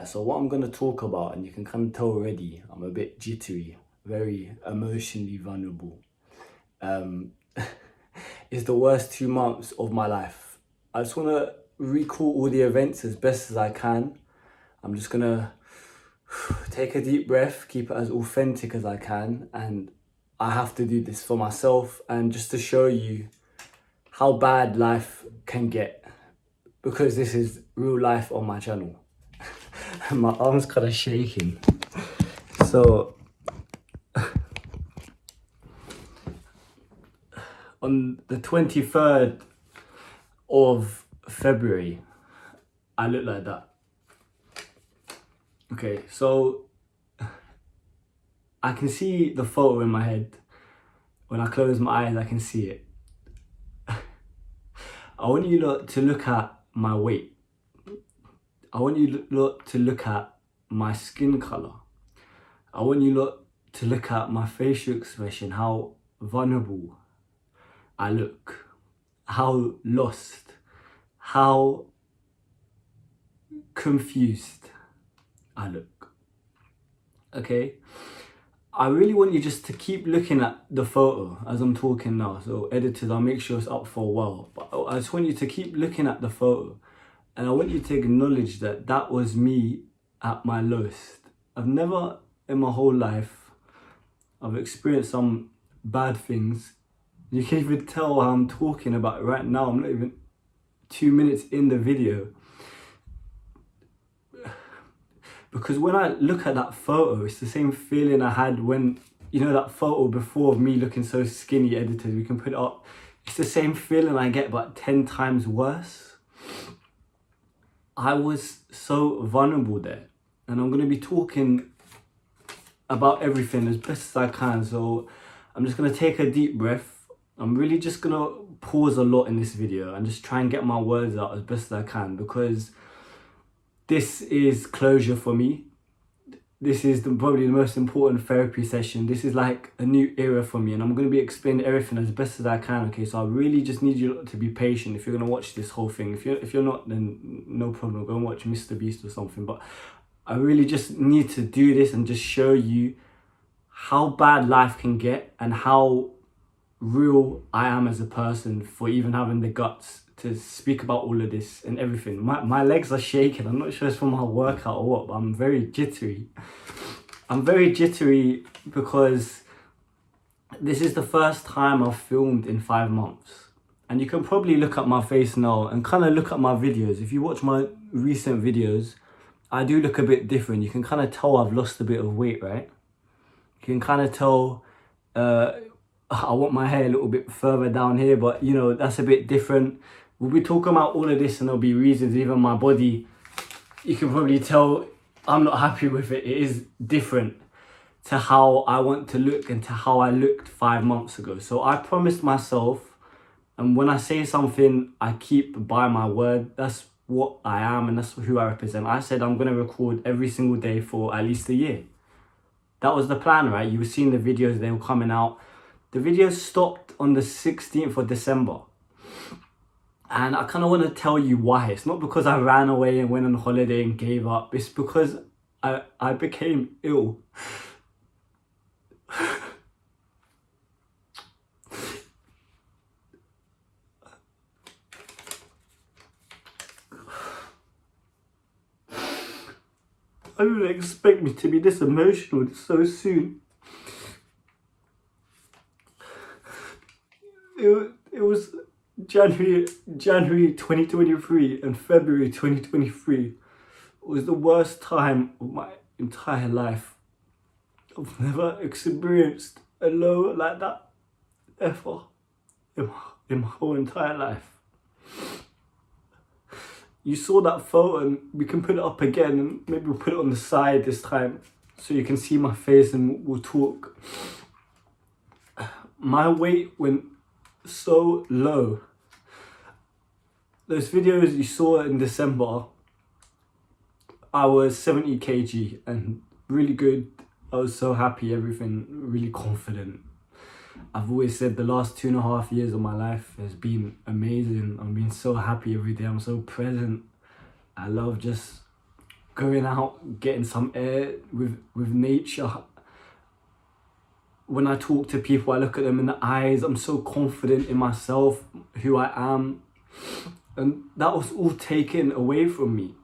So what I'm going to talk about, and you can kind of tell already, I'm a bit jittery, very emotionally vulnerable, is the worst 2 months of my life. I just want to recall all the events as best as I can. I'm just going to take a deep breath, keep it as authentic as I can, and I have to do this for myself and just to show you how bad life can get, because this is real life on my channel. My arm's kind of shaking. So on the 23rd of February, I look like that. Okay, so I can see the photo in my head. When I close my eyes, I can see it. I want you to look at my weight. I want you to look at my skin color. I want you to look at my facial expression, how vulnerable I look, how lost, how confused I look. Okay? I really want you just to keep looking at the photo as I'm talking now. So editors, I'll make sure it's up for a while. But I just want you to keep looking at the photo. And I want you to acknowledge that that was me at my lowest. I've never in my whole life, I've experienced some bad things. You can even tell how I'm talking about it right now. I'm not even 2 minutes in the video. Because when I look at that photo, it's the same feeling I had when, that photo before of me looking so skinny, editors, we can put it up. It's the same feeling I get, but 10 times worse. I was so vulnerable there. And I'm going to be talking about everything as best as I can. So I'm just going to take a deep breath. I'm really just going to pause a lot in this video and just try and get my words out as best as I can, because this is closure for me. This is probably the most important therapy session. This is like a new era for me, and I'm going to be explaining everything as best as I can. Okay, so I really just need you to be patient if you're going to watch this whole thing. If you're not, then no problem. Go and watch Mr. Beast or something. But I really just need to do this and just show you how bad life can get and how real I am as a person for even having the guts to speak about all of this and everything. My legs are shaking. I'm not sure it's from my workout or what, but I'm very jittery. I'm very jittery because this is the first time I've filmed in 5 months. And you can probably look at my face now and kind of look at my videos. If you watch my recent videos, I do look a bit different. You can kind of tell I've lost a bit of weight, right? You can kind of tell I want my hair a little bit further down here, but that's a bit different. We'll be talking about all of this and there'll be reasons. Even my body, you can probably tell I'm not happy with it. It is different to how I want to look and to how I looked 5 months ago. So I promised myself, and when I say something, I keep by my word. That's what I am and that's who I represent. I said I'm going to record every single day for at least a year. That was the plan, right? You were seeing the videos, they were coming out. The videos stopped on the 16th of December. And I kind of want to tell you why. It's not because I ran away and went on holiday and gave up. It's because I became ill. I didn't expect me to be this emotional so soon. It was January 2023 and February 2023 was the worst time of my entire life. I've never experienced a low like that ever in my whole entire life. You saw that photo, and we can put it up again, and maybe we'll put it on the side this time so you can see my face and we'll talk. My weight went so low. Those videos you saw in December, I was 70 kg and really good. I was so happy, everything, really confident. I've always said the last 2.5 years of my life has been amazing. I'm being so happy every day. I'm so present. I love just going out, getting some air with nature. When I talk to people, I look at them in the eyes. I'm so confident in myself, who I am. And that was all taken away from me.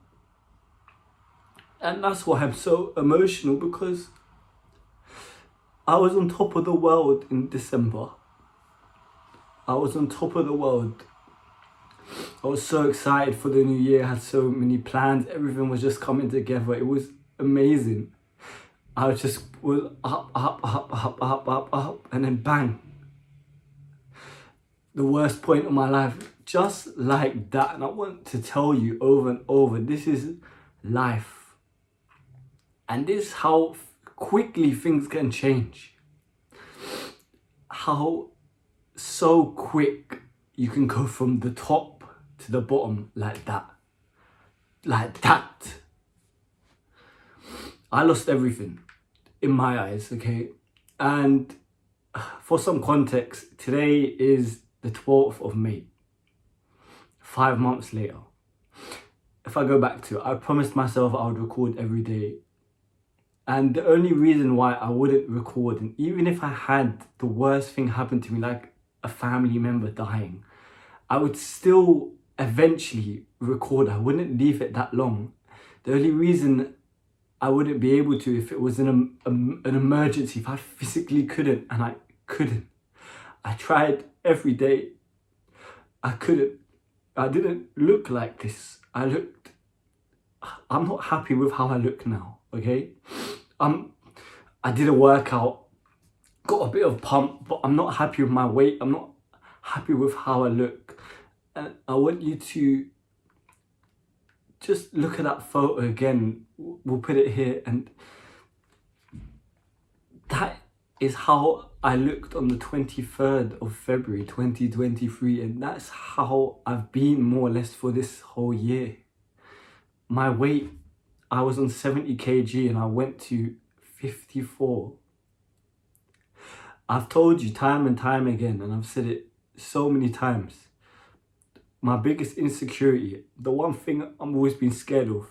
And that's why I'm so emotional, because I was on top of the world in December. I was on top of the world. I was so excited for the new year. I had so many plans. Everything was just coming together. It was amazing. I just was up, and then bang. The worst point of my life, just like that. And I want to tell you over and over, this is life. And this is how quickly things can change. How so quick you can go from the top to the bottom like that. Like that. I lost everything in my eyes, okay? And for some context, today is the 12th of May. 5 months later. If I go back to it, I promised myself I would record every day. And the only reason why I wouldn't record, and even if I had the worst thing happen to me, like a family member dying, I would still eventually record. I wouldn't leave it that long. The only reason I wouldn't be able to, if it was an emergency, if I physically couldn't, and I couldn't. I tried every day. I couldn't. I didn't look like this. I'm not happy with how I look now, okay? I did a workout, got a bit of pump, but I'm not happy with my weight. I'm not happy with how I look. And I want you to just look at that photo again. We'll put it here. And that is how I looked on the 23rd of February 2023. And that's how I've been more or less for this whole year. My weight, I was on 70 kg and I went to 54. I've told you time and time again, and I've said it so many times, my biggest insecurity, the one thing I'm always been scared of,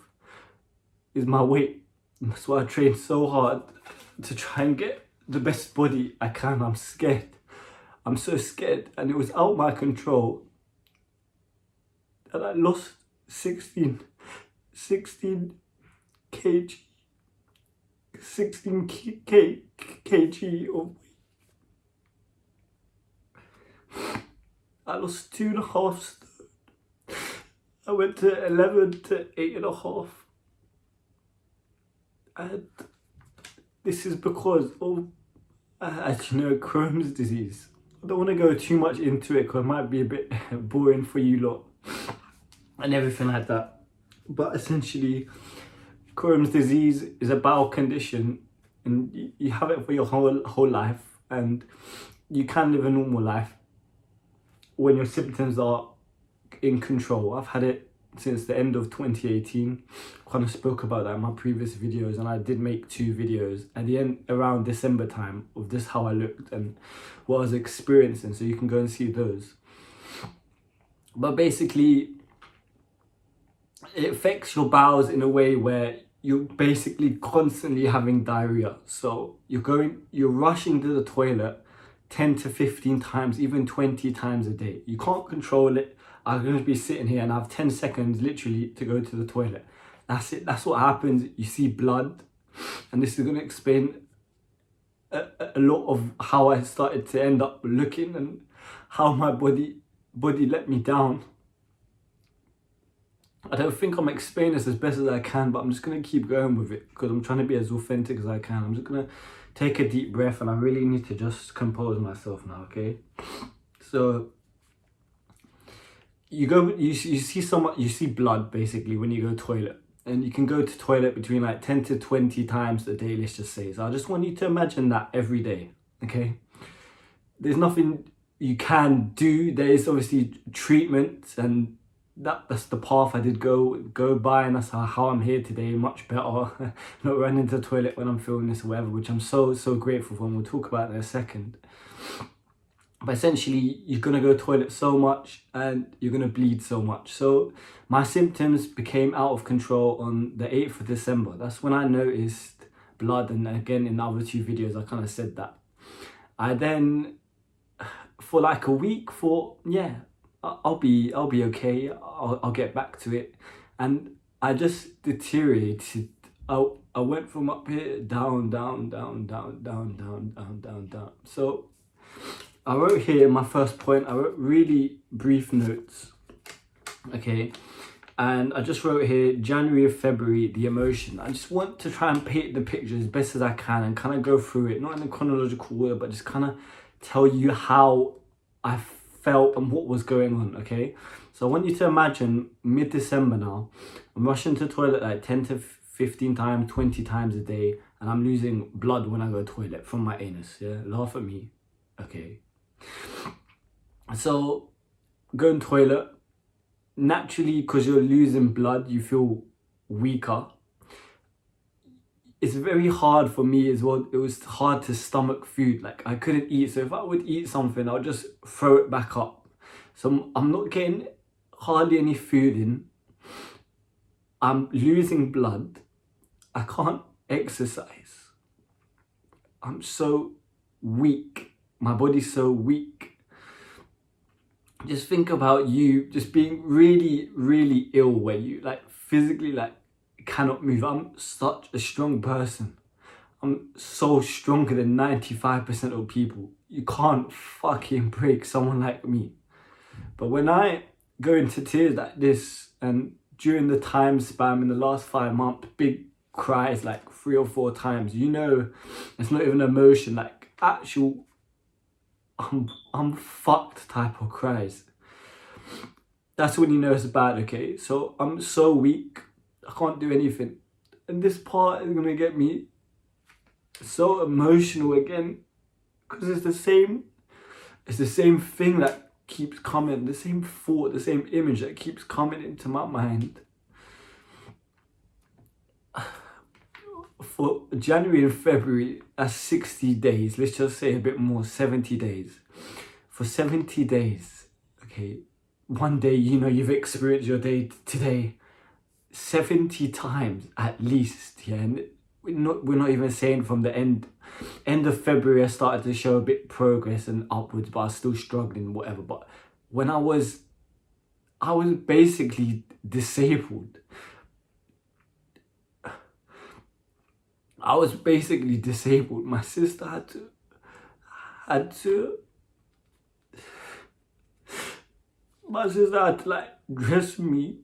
is my weight. That's why I train so hard to try and get the best body I can. I'm scared. I'm so scared, and it was out of my control. And I lost 16 kg, 16 kg of weight. I lost 2.5 stone. I went to 11 to 8.5. And this is because of, as you know, Crohn's disease. I don't want to go too much into it because it might be a bit boring for you lot and everything like that. But essentially, Crohn's disease is a bowel condition, and you have it for your whole life, and you can live a normal life when your symptoms are in control. I've had it since the end of 2018. I kind of spoke about that in my previous videos, and I did make 2 videos at the end around December time of just how I looked and what I was experiencing, so you can go and see those. But basically, it affects your bowels in a way where you're basically constantly having diarrhea. So you're rushing to the toilet 10 to 15 times, even 20 times a day. You can't control it. I'm going to be sitting here and I have 10 seconds literally to go to the toilet. That's it. That's what happens. You see blood. And this is going to explain a lot of how I started to end up looking and how my body let me down. I don't think I'm explaining this as best as I can, but I'm just going to keep going with it because I'm trying to be as authentic as I can. I'm just going to take a deep breath, and I really need to just compose myself now, okay? So you see blood basically when you go toilet, and you can go to toilet between like 10 to 20 times a day, let's just say. So I just want you to imagine that every day, okay? There's nothing you can do. There is obviously treatment, and that's the path I did go by, and that's how I'm here today, much better. Not running to the toilet when I'm filming this or whatever, which I'm so grateful for, and we'll talk about it in a second. But essentially, you're gonna go toilet so much and you're gonna bleed so much. So my symptoms became out of control on the 8th of December. That's when I noticed blood, and again in the other two videos I kind of said that. I then, for like a week, thought, yeah, I'll be okay. I'll get back to it, and I just deteriorated. I went from up here down, down, down, down, down, down, down, down, down. So I wrote here in my first point, I wrote really brief notes, okay? And I just wrote here, January, February, the emotion. I just want to try and paint the picture as best as I can and kind of go through it, not in a chronological order, but just kind of tell you how I felt and what was going on, okay? So I want you to imagine mid-December now, I'm rushing to the toilet like 10 to 15 times, 20 times a day, and I'm losing blood when I go to the toilet from my anus, yeah? Laugh at me, okay? So, going toilet, naturally, because you're losing blood, you feel weaker. It's very hard for me as well. It was hard to stomach food. Like, I couldn't eat. So if I would eat something, I'll just throw it back up. So I'm not getting hardly any food in. I'm losing blood. I can't exercise. I'm so weak. My body's so weak. Just think about you just being really, really ill where you like physically like cannot move. I'm such a strong person. I'm so stronger than 95% of people. You can't fucking break someone like me. But when I go into tears like this, and during the time span in the last 5 months, big cries like 3 or 4 times, you know, it's not even emotion, like actual I'm fucked type of cries. That's when you know it's bad, okay? So I'm so weak, I can't do anything. And this part is gonna get me so emotional again, because it's the same thing that keeps coming, the same thought, the same image that keeps coming into my mind. For January and February, that's 60 days. Let's just say a bit more, 70 days. For 70 days, okay, one day, you know, you've experienced your day today 70 times at least, yeah. And we're not even saying from the end of February I started to show a bit progress and upwards, but I was still struggling, whatever. But when I was basically disabled. My sister my sister had to like dress me,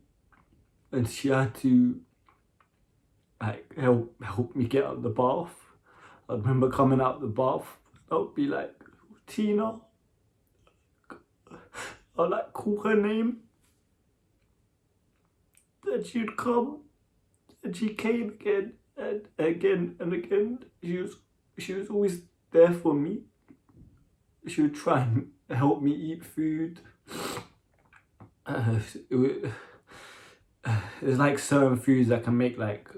and she had to like help me get out of the bath. I remember coming out of the bath, I'll be like, Tina. I'll like call her name. And she'd come, and she came again and again and again. She was always there for me. She would try and help me eat food. There's like certain foods that can make like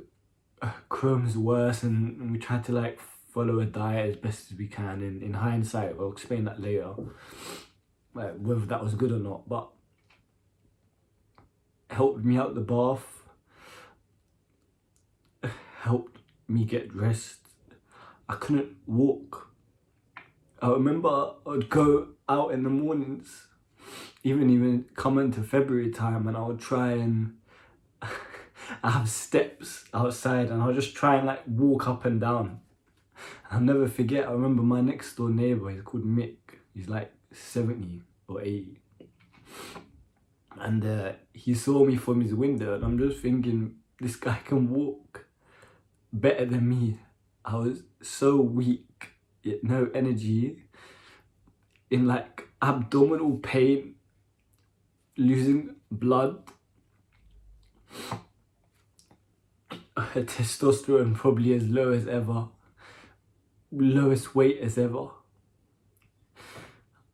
Crohn's worse, and we tried to like follow a diet as best as we can. In hindsight, I'll explain that later, like whether that was good or not, but helped me out the bath, helped me get dressed. I couldn't walk. I remember I'd go out in the mornings, even coming to February time, and I would try and I have steps outside, and I'll just try and like walk up and down. I'll never forget, I remember my next door neighbour, he's called Mick, he's like 70 or 80. And he saw me from his window, and I'm just thinking, this guy can walk better than me. I was so weak, yet no energy, in like abdominal pain, losing blood. Testosterone probably as low as ever, lowest weight as ever.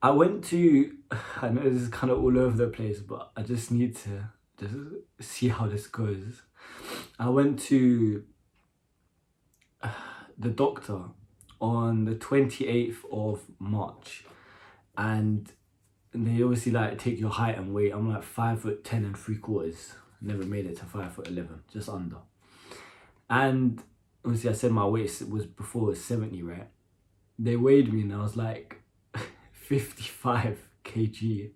I know this is kind of all over the place, but I just need to just see how this goes. I went to the doctor on the 28th of March, and they obviously like take your height and weight. I'm like 5'10 3/4. Never made it to 5'11, just under. And obviously I said my weight was before was 70, right? They weighed me and I was like 55 kg.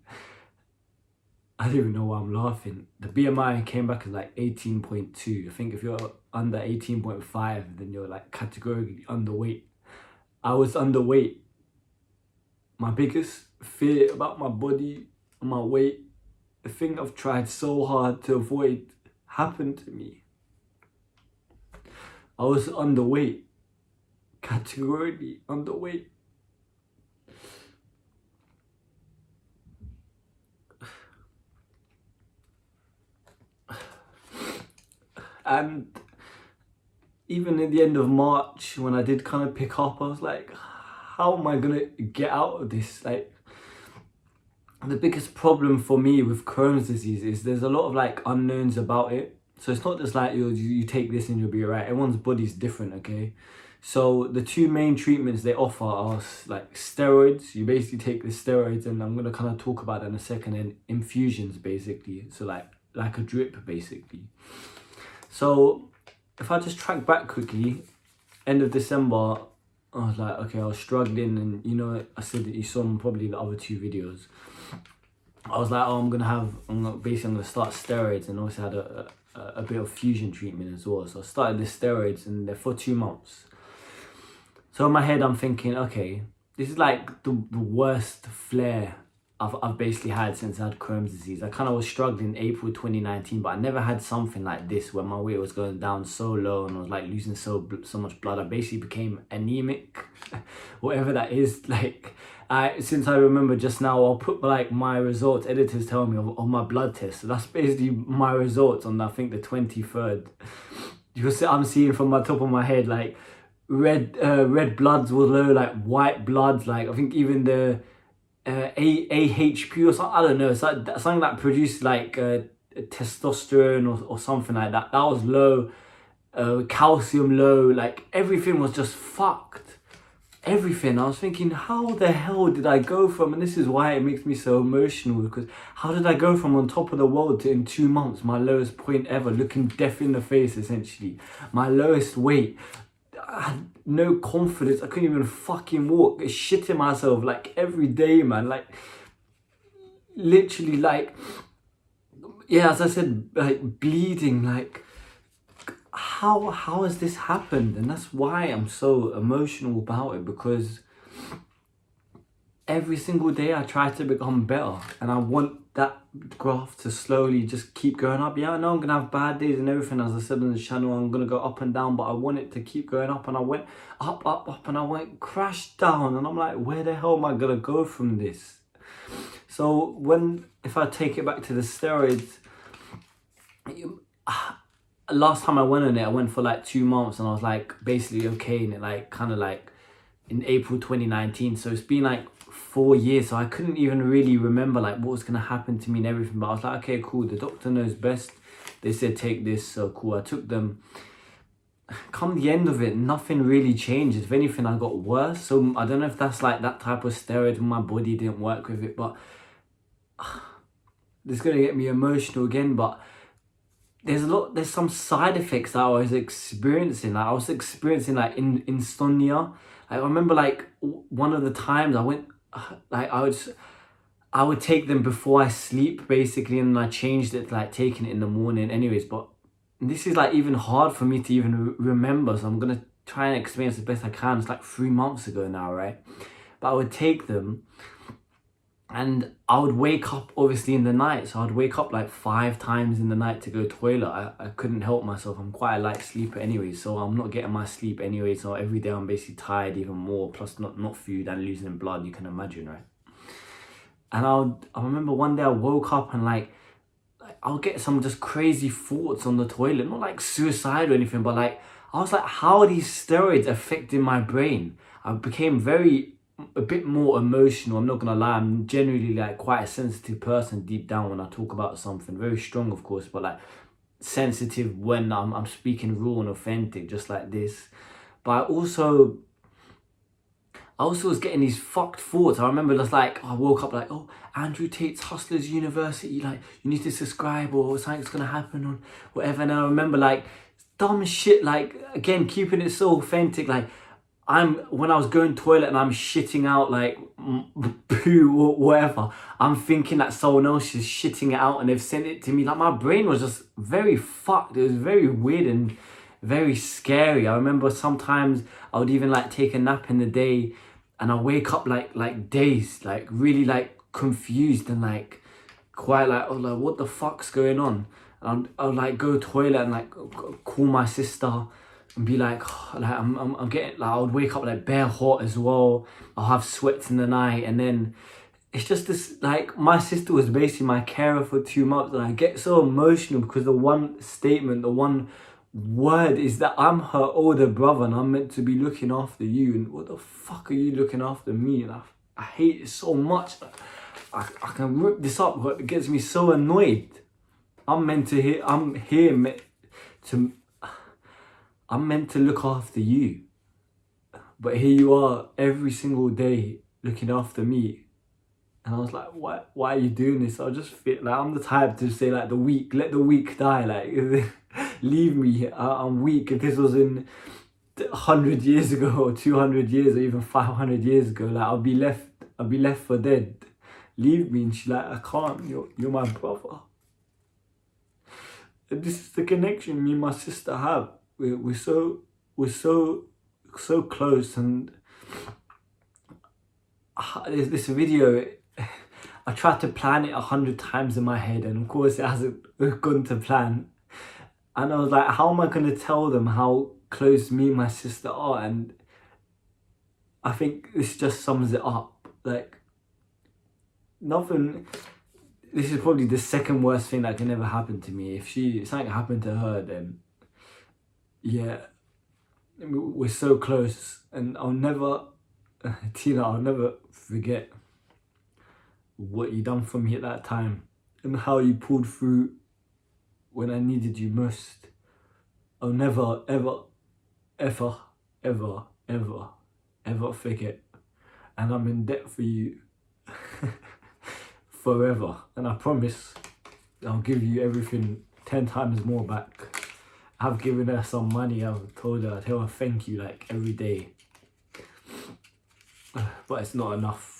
I don't even know why I'm laughing. The BMI came back as like 18.2. I think if you're under 18.5, then you're like categorically underweight. I was underweight. My biggest fear about my body and my weight, the thing I've tried so hard to avoid, happened to me. I was underweight. Categorically underweight. And even at the end of March, when I did kind of pick up, I was like, how am I gonna get out of this? Like, the biggest problem for me with Crohn's disease is there's a lot of like unknowns about it. So it's not just like you take this and you'll be alright. Everyone's body's different, okay? So the two main treatments they offer are like steroids. You basically take the steroids, and I'm gonna kind of talk about that in a second, and infusions basically. So like a drip basically. So if I just track back quickly, end of December, I was like, okay, I was struggling, and you know, I said that you saw probably the other two videos. I was like, oh, I'm gonna start steroids, and also had a bit of fusion treatment as well. So I started the steroids, and they're for 2 months. So in my head, I'm thinking, okay, this is like the worst flare I've basically had since I had Crohn's disease. I kind of was struggling in April 2019, but I never had something like this where my weight was going down so low and I was like losing so much blood. I basically became anemic, whatever that is. Like, since I remember just now, I'll put like my results. Editors tell me of my blood test. So that's basically my results on I think the 23rd. You see, I'm seeing from the top of my head like red bloods were low, like white bloods, like I think even the AHP or something, I don't know, it's like something that produced like testosterone or something like that. That was low. Calcium low. Like everything was just fucked. Everything. I was thinking, how the hell did I go from, and this is why it makes me so emotional, because how did I go from on top of the world to in 2 months my lowest point ever, looking death in the face essentially, my lowest weight. I had no confidence. I couldn't even fucking walk. Shitting myself like every day, man. Like literally, like, yeah, as I said, like bleeding. Like, how has this happened? And that's why I'm so emotional about it, because every single day I try to become better, and I want that graph to slowly just keep going up. Yeah, I know I'm gonna have bad days and everything, as I said on the channel, I'm gonna go up and down, but I want it to keep going up. And I went up, and I went crash down, and I'm like, where the hell am I gonna go from this? So if I take it back to the steroids, last time I went on it, I went for like 2 months, and I was like basically okay, and it like kind of like in April 2019. So it's been like 4 years, so I couldn't even really remember like what was gonna happen to me and everything. But I was like, okay, cool, the doctor knows best. They said take this, so cool. I took them. Come the end of it, nothing really changed. If anything, I got worse. So I don't know if that's like that type of steroid, my body didn't work with it. But this is gonna get me emotional again. But there's some side effects that I was experiencing. Like I was experiencing like insomnia. I remember like one of the times I went, like I would take them before I sleep basically, and I changed it to like taking it in the morning anyways. But this is like even hard for me to even remember, so I'm gonna try and explain this as best I can. It's like 3 months ago now, right? But I would take them, and I would wake up obviously in the night. So I'd wake up like 5 times in the night to go toilet. I couldn't help myself. I'm quite a light sleeper anyway, so I'm not getting my sleep anyway. So every day I'm basically tired even more, plus not food and losing blood, you can imagine, right? And I remember one day I woke up and like I'll get some just crazy thoughts on the toilet, not like suicide or anything, but like I was like, how are these steroids affecting my brain? I became a bit more emotional. I'm not gonna lie, I'm generally like quite a sensitive person deep down when I talk about something. Very strong, of course, but like sensitive when I'm speaking raw and authentic, just like this. But I also was getting these fucked thoughts. I remember just like, I woke up like, oh, Andrew Tate's Hustlers University, like, you need to subscribe or something's gonna happen or whatever. And I remember like dumb shit, like, again, keeping it so authentic, like, when I was going toilet and I'm shitting out like poo or whatever, I'm thinking that someone else is shitting it out and they've sent it to me. Like, my brain was just very fucked. It was very weird and very scary. I remember sometimes I would even like take a nap in the day and I wake up like dazed, like really like confused and like quite like, oh, like what the fuck's going on? And I would like go toilet and like call my sister and be like, oh, like I'm getting, like I would wake up like bare hot as well. I'll have sweats in the night, and then it's just this, like, my sister was basically my carer for 2 months, and I get so emotional because the one statement, the one word is that I'm her older brother and I'm meant to be looking after you, and what the fuck are you looking after me? And I hate it so much. I can rip this up, but it gets me so annoyed. I'm meant to look after you, but here you are every single day looking after me. And I was like, why are you doing this? I just feel like I'm the type to say like let the weak die, like leave me, I'm weak. If this was in 100 years ago or 200 years or even 500 years ago, like I'll be left for dead. Leave me. And she's like, I can't, you're my brother. And this is the connection me and my sister have. We're so close. And there's this video, I tried to plan it 100 times in my head, and of course it hasn't gone to plan. And I was like, how am I going to tell them how close me and my sister are? And I think this just sums it up. Like, nothing, this is probably the second worst thing that can ever happen to me. If something happened to her, then yeah, we're so close. And I'll never, Tina, I'll never forget what you done for me at that time and how you pulled through when I needed you most. I'll never, ever, ever, ever, ever, ever forget. And I'm in debt for you forever. And I promise I'll give you everything 10 times more back. I've given her some money. I've told her, I tell her thank you like every day. But it's not enough.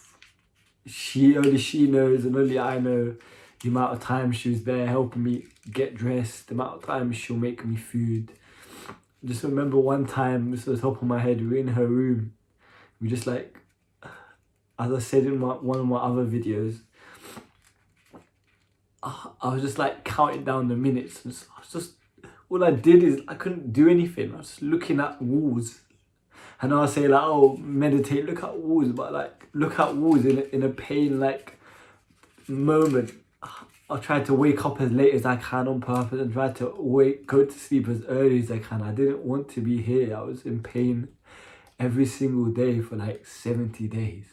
Only she knows, and only I know the amount of time she was there helping me get dressed, the amount of time she'll make me food. I just remember one time, this was the top of my head, we were in her room. We just like, as I said in one of my other videos, I was just like counting down the minutes. And all I did is I couldn't do anything. I was just looking at walls. And I say like, oh, meditate, look at walls, but like, look at walls in a pain like moment. I tried to wake up as late as I can on purpose and try to go to sleep as early as I can. I didn't want to be here. I was in pain every single day for like 70 days.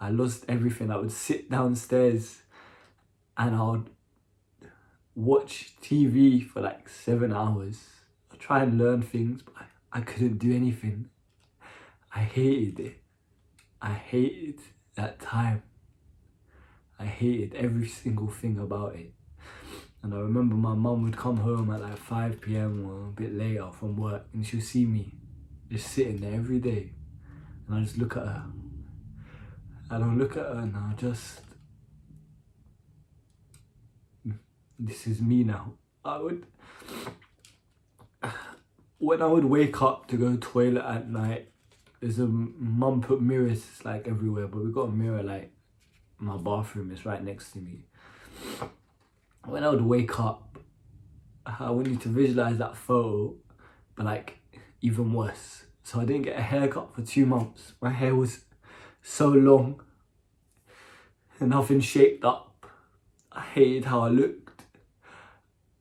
I lost everything. I would sit downstairs and I would watch TV for like 7 hours. I try and learn things, but I couldn't do anything. I hated it. I hated that time. I hated every single thing about it. And I remember my mum would come home at like 5 p.m. or a bit later from work, and she'll see me just sitting there every day. And I just look at her. And I'll look at her and I'll just, this is me now. When I would wake up to go toilet at night, there's mum put mirrors like everywhere, but we got a mirror like in my bathroom, it's right next to me. When I would wake up, I want you to visualize that photo, but like even worse. So I didn't get a haircut for 2 months. My hair was so long and nothing shaped up. I hated how I looked.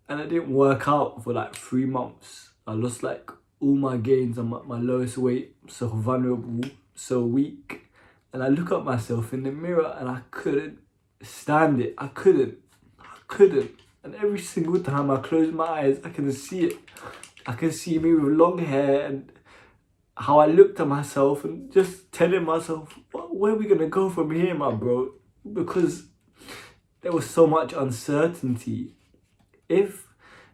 And I didn't work out for like 3 months. I lost like all my gains. I'm at my lowest weight, so vulnerable, so weak. And I look at myself in the mirror and I couldn't stand it. I couldn't. And every single time I close my eyes, I can see it. I can see me with long hair and how I looked at myself and just telling myself, where are we gonna go from here, my bro? Because there was so much uncertainty. If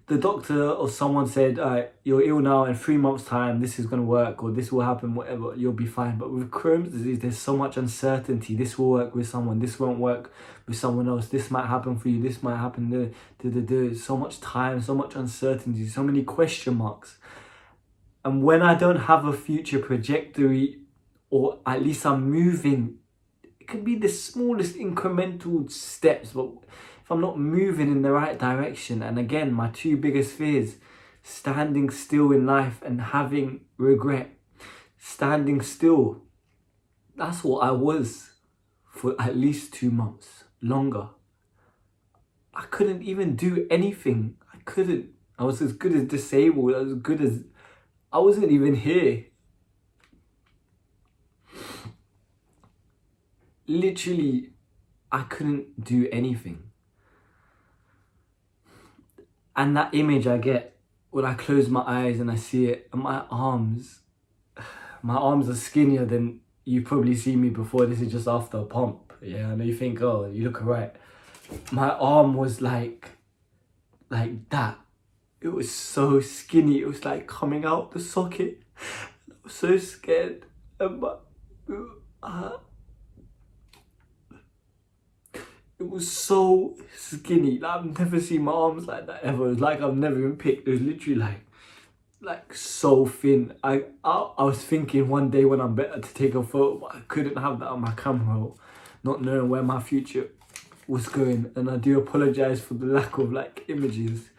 the doctor or someone said, you're ill now, in 3 months' time, this is going to work, or this will happen, whatever, you'll be fine. But with Crohn's disease, there's so much uncertainty. This will work with someone, this won't work with someone else, this might happen for you, this might happen, so much time, so much uncertainty, so many question marks. And when I don't have a future trajectory, or at least I'm moving, it could be the smallest incremental steps, but if I'm not moving in the right direction, and again, my two biggest fears, standing still in life and having regret. Standing still, that's what I was for at least 2 months, longer. I couldn't even do anything. I was as good as disabled, I wasn't even here. Literally, I couldn't do anything. And that image I get when I close my eyes and I see it, and my arms are skinnier than you probably see me before. This is just after a pump. Yeah, I know you think, oh, you look alright. My arm was like that. It was so skinny. It was like coming out the socket. I was so scared. And it was so skinny. Like, I've never seen my arms like that ever. It was like I've never even picked. It was literally like so thin. I was thinking one day when I'm better to take a photo, but I couldn't have that on my camera roll, not knowing where my future was going. And I do apologize for the lack of images.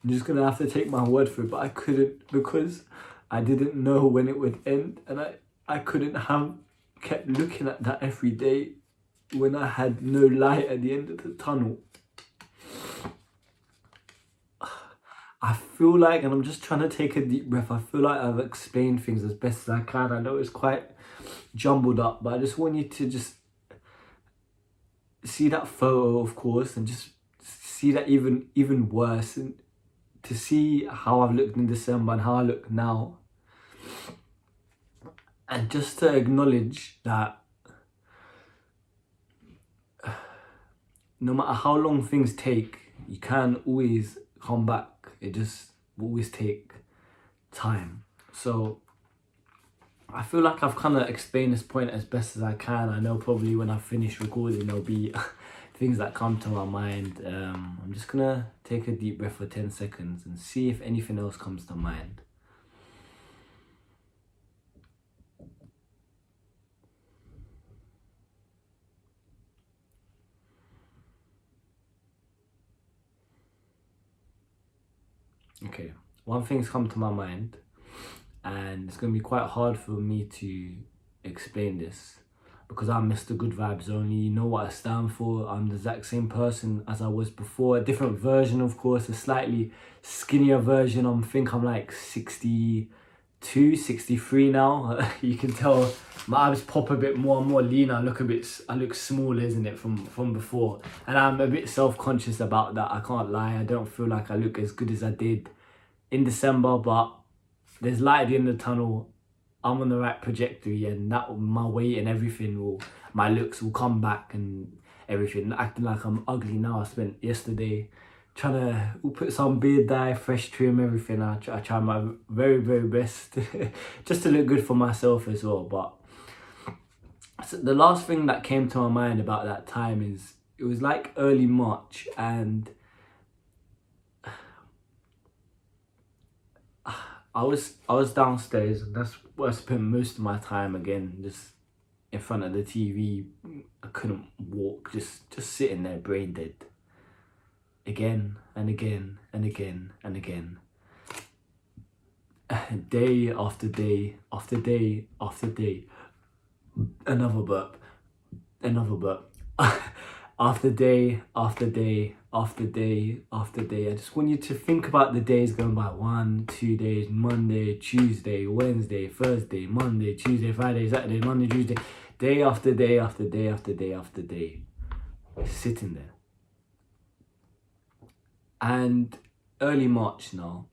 I'm just gonna have to take my word for it, but I couldn't, because I didn't know when it would end, and I couldn't have kept looking at that every day when I had no light at the end of the tunnel. I feel like, and I'm just trying to take a deep breath, I feel like I've explained things as best as I can. I know it's quite jumbled up, but I just want you to just see that photo, of course, and just see that even worse, and to see how I've looked in December and how I look now. And just to acknowledge that no matter how long things take, you can always come back. It just will always take time. So I feel like I've kind of explained this point as best as I can. I know probably when I finish recording, there'll be things that come to my mind. I'm just gonna take a deep breath for 10 seconds and see if anything else comes to mind. Okay, one thing's come to my mind, and it's going to be quite hard for me to explain this because I'm Mr. Good Vibes Only. You know what I stand for. I'm the exact same person as I was before. A different version, of course, a slightly skinnier version. I think I'm like 62, 63 now. You can tell my abs pop a bit more. I'm more lean. I look smaller, isn't it, from before? And I'm a bit self-conscious about that. I can't lie. I don't feel like I look as good as I did in December, but there's light at the end of the tunnel. I'm on the right trajectory, and that my weight and everything my looks will come back and everything. Acting like I'm ugly now. I spent yesterday trying to put some beard dye, fresh trim, everything. I try my very, very best just to look good for myself as well. But so the last thing that came to my mind about that time is it was like early March, and I was downstairs, and that's where I spent most of my time, again, just in front of the TV. I couldn't walk, just sitting there brain dead. Again and again and again and again. Day after day after day after day. Another burp. After day after day after day after day. I just want you to think about the days going by. 1, 2 days, Monday, Tuesday, Wednesday, Thursday, Monday, Tuesday, Friday, Saturday, Monday, Tuesday. Day after day after day after day after day. Sitting there. And early March now.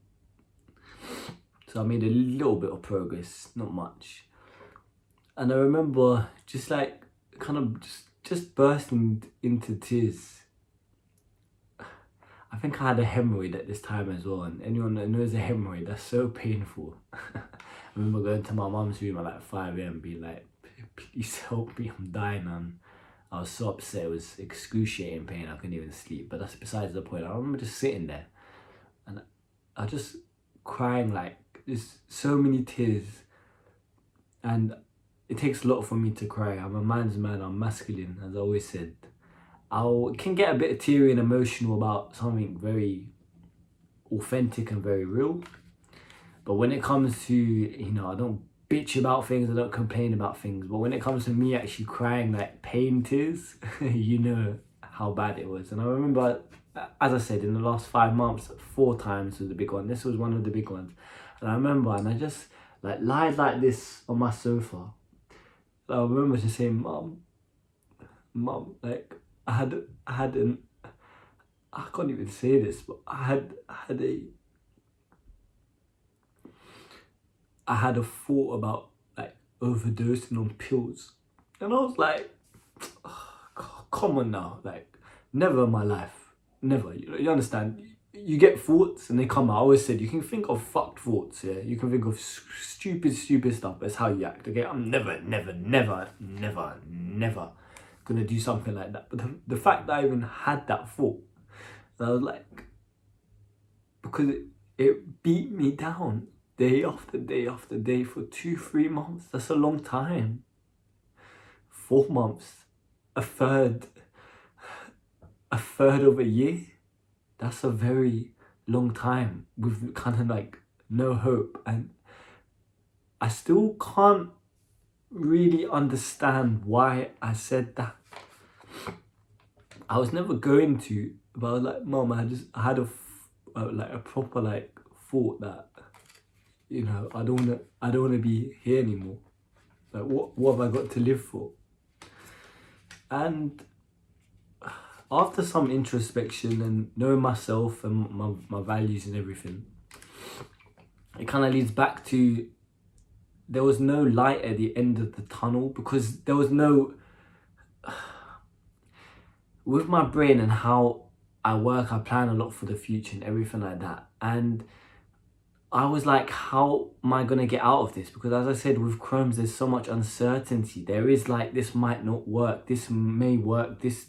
So I made a little bit of progress, not much. And I remember just like kind of just bursting into tears. I think I had a hemorrhoid at this time as well, and anyone that knows a hemorrhoid, that's so painful. I remember going to my mum's room at like 5 a.m. being like, please help me, I'm dying. And I was so upset, it was excruciating pain, I couldn't even sleep. But that's besides the point. I remember just sitting there and I was just crying, like there's so many tears. And it takes a lot for me to cry. I'm a man's man, I'm masculine, as I always said. I can get a bit teary and emotional about something very authentic and very real. But when it comes to, you know, I don't bitch about things, I don't complain about things. But when it comes to me actually crying like pain tears, you know how bad it was. And I remember, as I said, in the last 5 months, 4 times was the big one. This was one of the big ones. And I remember, and I just like lied like this on my sofa. I remember just saying, Mum, like, I had I can't even say this, but I had a thought about like overdosing on pills. And I was like, oh, come on now, like never in my life, never. You understand? You get thoughts and they come out. I always said you can think of fucked thoughts, yeah. You can think of stupid stuff, but it's how you act, okay? I'm never gonna do something like that. But the fact that I even had that thought, I was like, because it beat me down day after day after day for 2-3 months. That's a long time. 4 months, a third of a year. That's a very long time with kind of like no hope. And I still can't really understand why I said that. I was never going to, but I was like, Mom, I had a proper like thought that, you know, I don't wanna be here anymore. Like what have I got to live for? And after some introspection and knowing myself and my values and everything, it kind of leads back to there was no light at the end of the tunnel, because there was no, with my brain and how I work, I plan a lot for the future and everything like that. And I was like, how am I going to get out of this? Because as I said, with Crohn's, there's so much uncertainty. There is like, this might not work. This may work. This.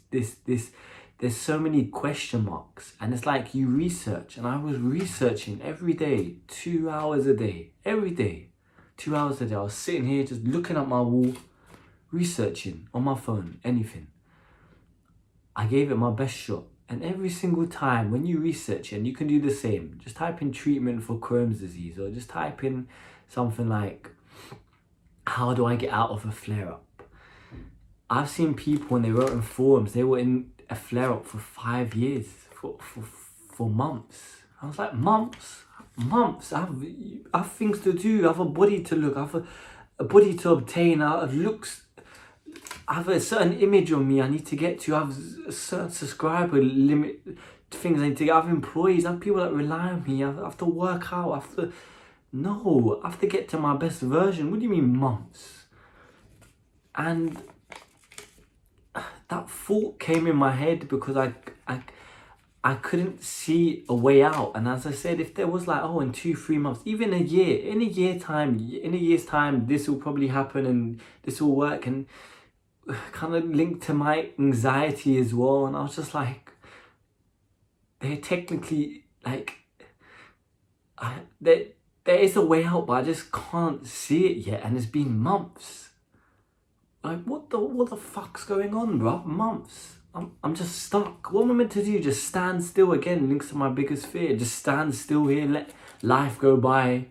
There's so many question marks. And it's like you research. And I was researching every day, 2 hours a day, every day, 2 hours a day. I was sitting here just looking at my wall, researching on my phone, anything. I gave it my best shot. And every single time when you research, and you can do the same, just type in treatment for Crohn's disease, or just type in something like, how do I get out of a flare-up? I've seen people when they wrote in forums, they were in a flare-up for 5 years, for months. I was like, months? I have things to do, I have a body to look, I have a body to obtain, I have looks, I have a certain image on me I need to get to. I have a certain subscriber limit, things I need to get. I have employees, I have people that rely on me. I have to work out. I have to get to my best version. What do you mean months? And that thought came in my head because I couldn't see a way out. And as I said, if there was like, oh, in 2-3 months, even a year, in a year's time, this will probably happen and this will work, and kind of linked to my anxiety as well. And I was just like, they're technically like, there is a way out, but I just can't see it yet. And it's been months. Like, what the fuck's going on, bro? Months. I'm just stuck. What am I meant to do? Just stand still? Again, links to my biggest fear. Just stand still here, let life go by.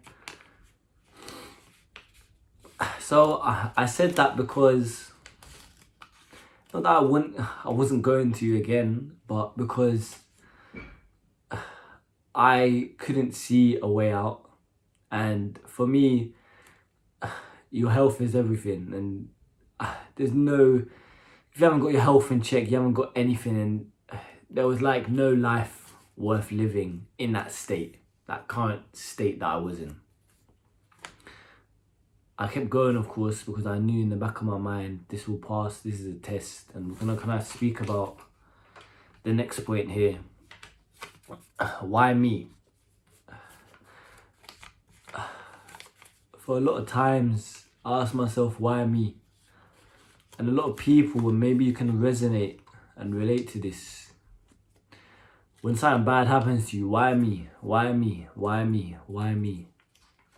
So I said that because, not that I wasn't going to again, but because I couldn't see a way out. And for me, your health is everything. And if you haven't got your health in check, you haven't got anything. And there was like no life worth living in that state, that current state that I was in. I kept going, of course, because I knew in the back of my mind, this will pass, this is a test. And we're gonna kind of speak about the next point here. Why me? For a lot of times, I ask myself, why me? And a lot of people, and maybe you can resonate and relate to this. When something bad happens to you, why me? Why me? Why me? Why me?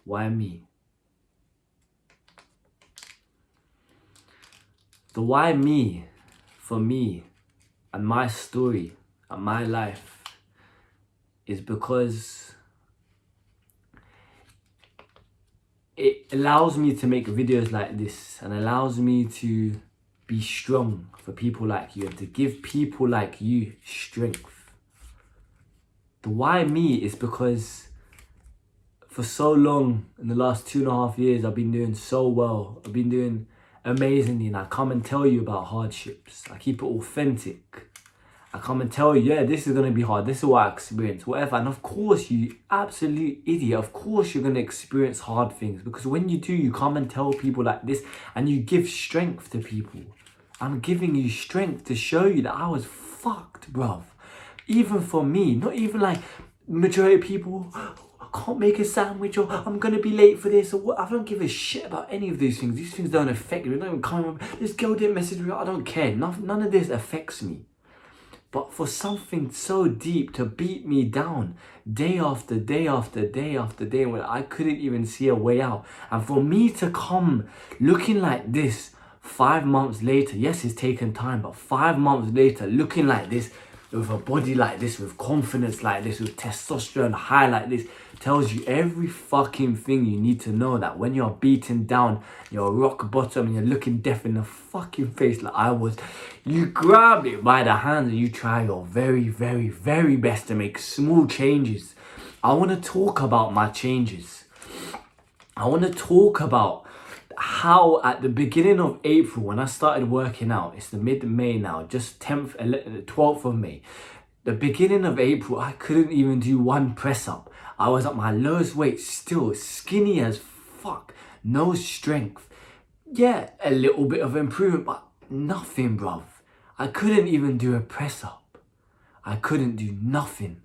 Why me? The why me, for me, and my story, and my life, is because it allows me to make videos like this and allows me to be strong for people like you and to give people like you strength. The why me is because for so long, in the last 2.5 years, I've been doing so well. I've been doing amazingly, and I come and tell you about hardships. I keep it authentic. I come and tell you, yeah, this is going to be hard. This is what I experience, whatever. And of course, you absolute idiot. Of course, you're going to experience hard things. Because when you do, you come and tell people like this and you give strength to people. I'm giving you strength to show you that I was fucked, bruv. Even for me, not even like majority of people, I can't make a sandwich, or I'm going to be late for this, or what. I don't give a shit about any of these things. These things don't affect me. They don't even come. This girl didn't message me. I don't care. None of this affects me. But for something so deep to beat me down day after day after day after day when I couldn't even see a way out. And for me to come looking like this 5 months later, yes, it's taken time, but 5 months later, looking like this, with a body like this, with confidence like this, with testosterone high like this, tells you every fucking thing you need to know, that when you're beaten down, you're rock bottom and you're looking death in the fucking face like I was, you grab it by the hands and you try your very, very, very best to make small changes. I want to talk about my changes. I want to talk about how at the beginning of April, when I started working out, it's the mid-May now, just 12th of May, the beginning of April, I couldn't even do one press up. I was at my lowest weight still, skinny as fuck, no strength. Yeah, a little bit of improvement, but nothing, bruv. I couldn't even do a press up. I couldn't do nothing.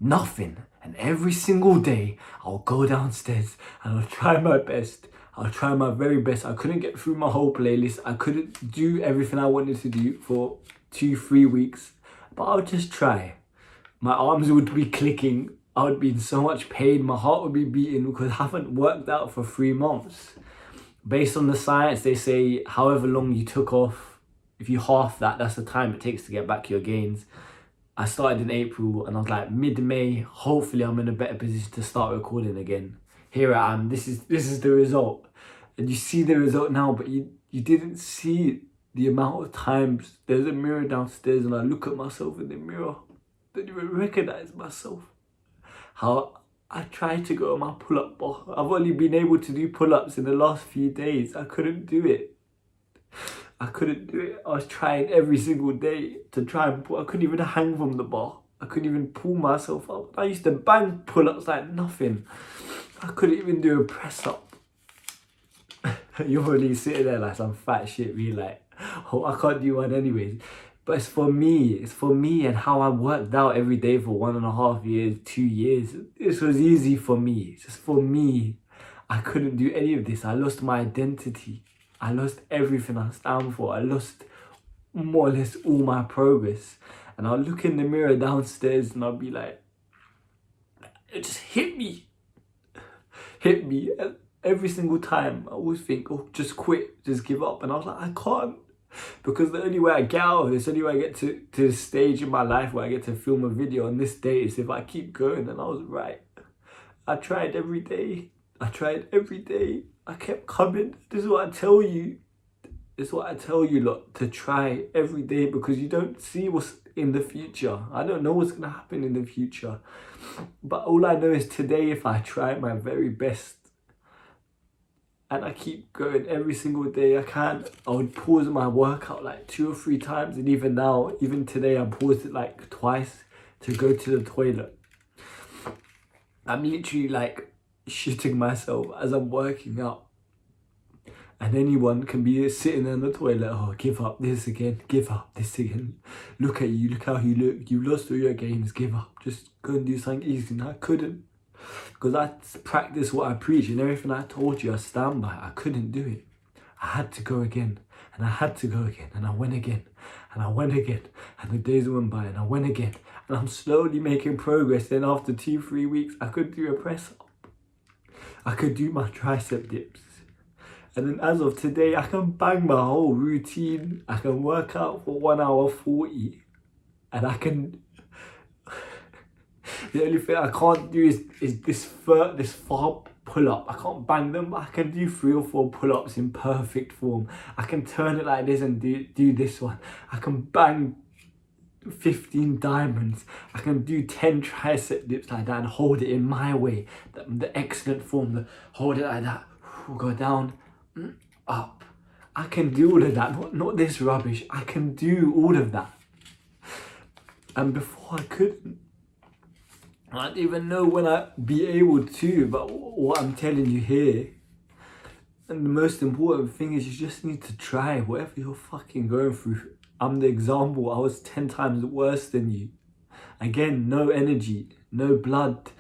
Nothing. And every single day, I'll go downstairs and I'll try my best. I'll try my very best. I couldn't get through my whole playlist. I couldn't do everything I wanted to do for 2-3 weeks. But I'll just try. My arms would be clicking. I would be in so much pain. My heart would be beating because I haven't worked out for 3 months. Based on the science, they say however long you took off, if you half that, that's the time it takes to get back your gains. I started in April and I was like mid-May, hopefully I'm in a better position to start recording again. Here I am, this is the result. And you see the result now, but you didn't see the amount of times there's a mirror downstairs and I look at myself in the mirror, don't even recognize myself. How I tried to go on my pull-up bar. I've only been able to do pull-ups in the last few days. I couldn't do it. I was trying every single day to try and pull. I couldn't even hang from the bar. I couldn't even pull myself up. I used to bang pull-ups like nothing. I couldn't even do a press-up. You're probably sitting there like some fat shit, me like, oh, I can't do one anyways. But it's for me and how I worked out every day for 1.5 years, 2 years. This was easy for me, just for me. I couldn't do any of this. I lost my identity. I lost everything I stand for. I lost more or less all my progress. And I'll look in the mirror downstairs and I'll be like, it just hit me. Hit me. And every single time I always think, oh, just quit, just give up. And I was like, I can't. Because the only way I get out of this, the only way I get to the stage in my life where I get to film a video on this day is if I keep going. And I was right. I tried every day. I kept coming. This is what I tell you. Lot, to try every day, because you don't see what's in the future. I don't know what's going to happen in the future. But all I know is today, if I try my very best, and I keep going every single day I would pause my workout like 2 or 3 times. And even now, even today, I paused it like twice to go to the toilet. I'm literally like shitting myself as I'm working out. And anyone can be sitting in the toilet, oh, give up this again, give up this again. Look at you, look how you look. You lost all your games, give up. Just go and do something easy. And I couldn't. Because I practiced what I preach, and everything I told you, I stand by. I couldn't do it. I had to go again. And I had to go again. And I went again. And I went again. And the days went by and I went again. And I'm slowly making progress. Then after 2-3 weeks, I could do a press up. I could do my tricep dips. And then as of today, I can bang my whole routine. I can work out for 1 hour 40. And I can... The only thing I can't do is this far pull-up. I can't bang them, but I can do 3 or 4 pull-ups in perfect form. I can turn it like this and do this one. I can bang 15 diamonds. I can do 10 tricep dips like that and hold it in my way. The excellent form, hold it like that. Go down, up. I can do all of that, not this rubbish. I can do all of that. And before I couldn't. I don't even know when I'd be able to, but what I'm telling you here, and the most important thing is you just need to try whatever you're fucking going through. I'm the example. I was 10 times worse than you. Again, no energy, no blood,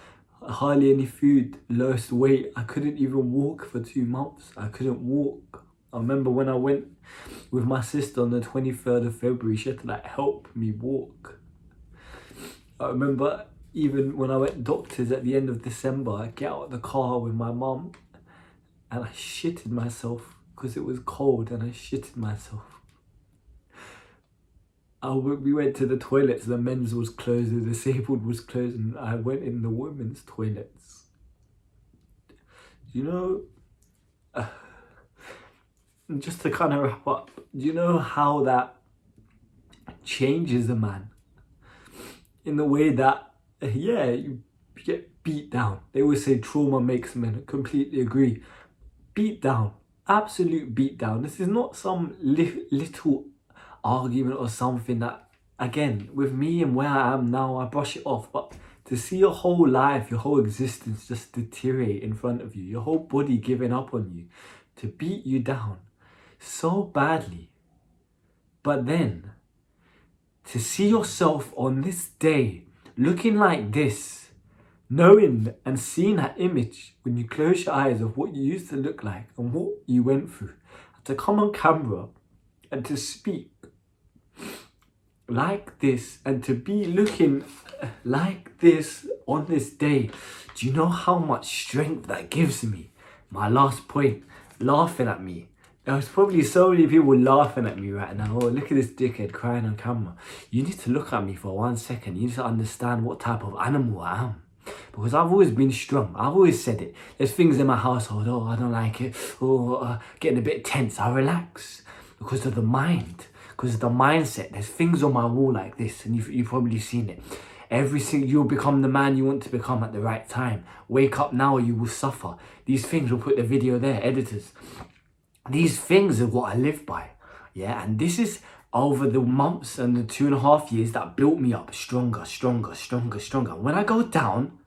hardly any food, lowest weight. I couldn't even walk for 2 months. I couldn't walk. I remember when I went with my sister on the 23rd of February, she had to like help me walk. I remember even when I went doctors at the end of December, I get out of the car with my mum and I shitted myself because it was cold, and I shitted myself. We went to the toilets, the men's was closed, the disabled was closed, and I went in the women's toilets. You know, just to kind of wrap up, do you know how that changes a man? In the way that, yeah, you get beat down. They always say trauma makes men. I completely agree. Beat down. Absolute beat down. This is not some little argument or something that, again, with me and where I am now, I brush it off. But to see your whole life, your whole existence just deteriorate in front of you, your whole body giving up on you, to beat you down so badly. But then, to see yourself on this day looking like this, knowing and seeing that image when you close your eyes of what you used to look like and what you went through, to come on camera and to speak like this and to be looking like this on this day, do you know how much strength that gives me? My last point, laughing at me. There's probably so many people laughing at me right now. Oh, look at this dickhead crying on camera. You need to look at me for 1 second. You need to understand what type of animal I am. Because I've always been strong. I've always said it. There's things in my household. Oh, I don't like it. Oh, getting a bit tense. I relax. Because of the mind. Because of the mindset. There's things on my wall like this. And you've probably seen it. You'll become the man you want to become at the right time. Wake up now or you will suffer. These things, we'll put the video there. Editors. These things are what I live by, yeah, and this is over the months and the 2.5 years that built me up stronger. When I go down,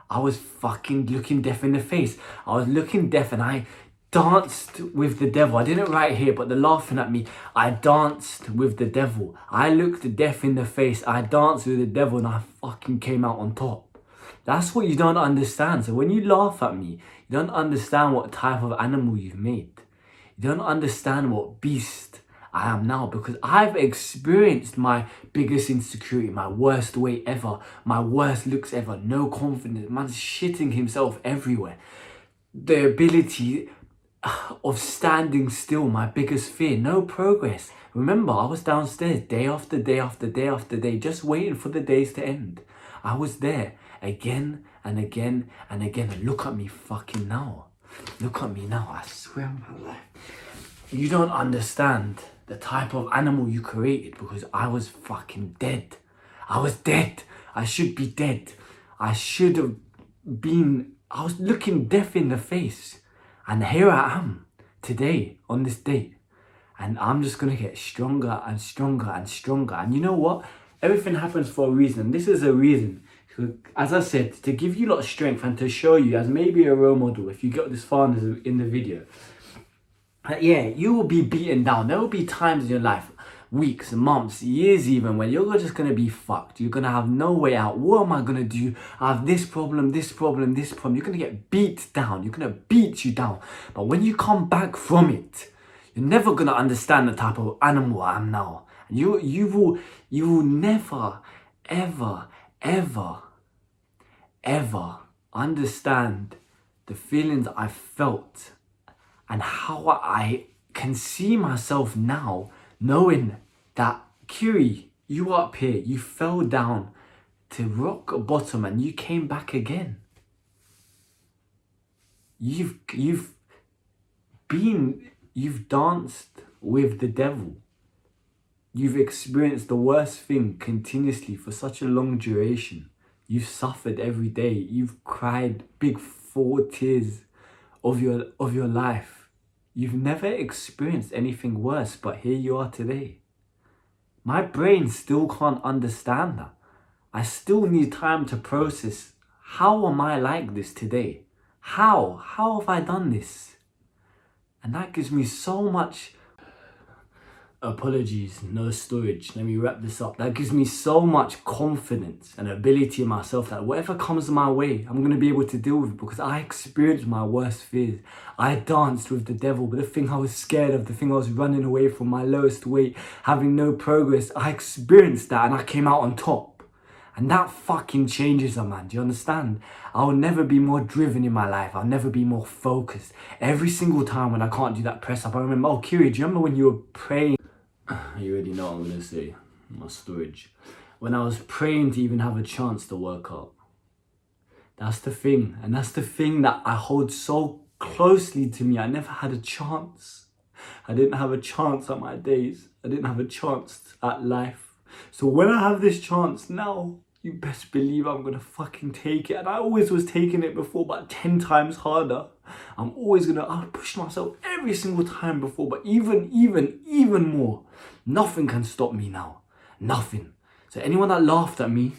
I was fucking looking death in the face. I was looking death and I danced with the devil. I didn't write here, but they're laughing at me. I danced with the devil. I looked death in the face. I danced with the devil and I fucking came out on top. That's what you don't understand. So when you laugh at me, you don't understand what type of animal you've made. You don't understand what beast I am now, because I've experienced my biggest insecurity, my worst weight ever, my worst looks ever, no confidence, man's shitting himself everywhere. The ability of standing still, my biggest fear, no progress. Remember, I was downstairs day after day after day after day, just waiting for the days to end. I was there again and again and again, and look at me fucking now. Look at me now, I swear on my life. You don't understand the type of animal you created, because I was fucking dead. I was dead. I should be dead. I should have been, I was looking death in the face. And here I am today on this date. And I'm just going to get stronger and stronger and stronger. And you know what? Everything happens for a reason. This is a reason. As I said, to give you a lot of strength and to show you as maybe a role model, if you got this far in the video, Yeah, you will be beaten down. There will be times in your life, weeks, months, years even, when you're just gonna be fucked. You're gonna have no way out. What am I gonna do? I have this problem, this problem, this problem. You're gonna get beat down. You're gonna beat you down. But when you come back from it, you're never gonna understand the type of animal I am now. And you will never, ever, ever understand the feelings I felt and how I can see myself now, knowing that, Kiri, you up here, you fell down to rock bottom and you came back again. You've danced with the devil. You've experienced the worst thing continuously for such a long duration. You've suffered every day. You've cried big 4 tears of your life. You've never experienced anything worse, but here you are today. My brain still can't understand that. I still need time to process, how am I like this today? How have I done this? And that gives me so much... Apologies, no storage. Let me wrap this up. That gives me so much confidence and ability in myself that whatever comes my way, I'm going to be able to deal with it, because I experienced my worst fears. I danced with the devil, but the thing I was scared of, the thing I was running away from, my lowest weight, having no progress, I experienced that and I came out on top. And that fucking changes a man, do you understand? I'll never be more driven in my life. I'll never be more focused. Every single time when I can't do that press up, I remember, oh, Kiri, do you remember when you were praying? You already know what I'm going to say. My storage. When I was praying to even have a chance to work out. That's the thing. And that's the thing that I hold so closely to me. I never had a chance. I didn't have a chance at my days. I didn't have a chance at life. So when I have this chance now, you best believe I'm going to fucking take it. And I always was taking it before, but 10 times harder. I'm always going to push myself every single time before, but even more. Nothing can stop me now. Nothing. So anyone that laughed at me, you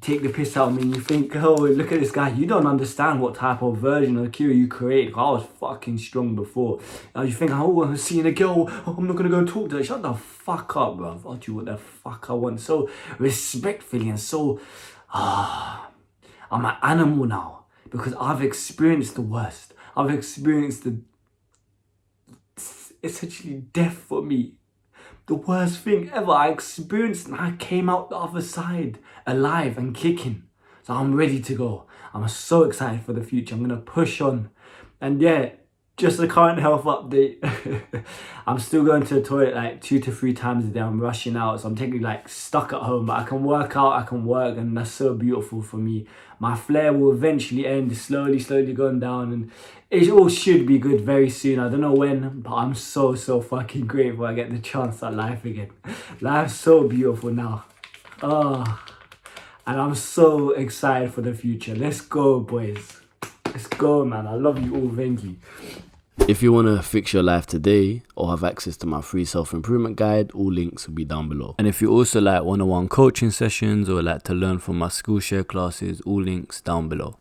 take the piss out of me and you think, oh, look at this guy. You don't understand what type of version of Kiri you created. I was fucking strong before. Now you think, oh, I'm seeing a girl. Oh, I'm not going to go and talk to her. Shut the fuck up, bro. I'll do what the fuck I want. So respectfully and so... I'm an animal now. Because I've experienced the worst. I've experienced essentially death for me. The worst thing ever I experienced, and I came out the other side alive and kicking. So I'm ready to go. I'm so excited for the future. I'm going to push on. And yeah, just a current health update. I'm still going to the toilet like 2 to 3 times a day. I'm rushing out, so I'm technically like stuck at home, but I can work out, I can work, and that's so beautiful for me. My flare will eventually end, slowly going down, and it all should be good very soon. I don't know when, but I'm so fucking grateful I get the chance at life again. Life's so beautiful now. And I'm so excited for the future. Let's go, boys. Let's go, man. I love you all. Thank you. If you want to fix your life today or have access to my free self-improvement guide, all links will be down below. And if you also like one-on-one coaching sessions or like to learn from my Skool share classes, all links down below.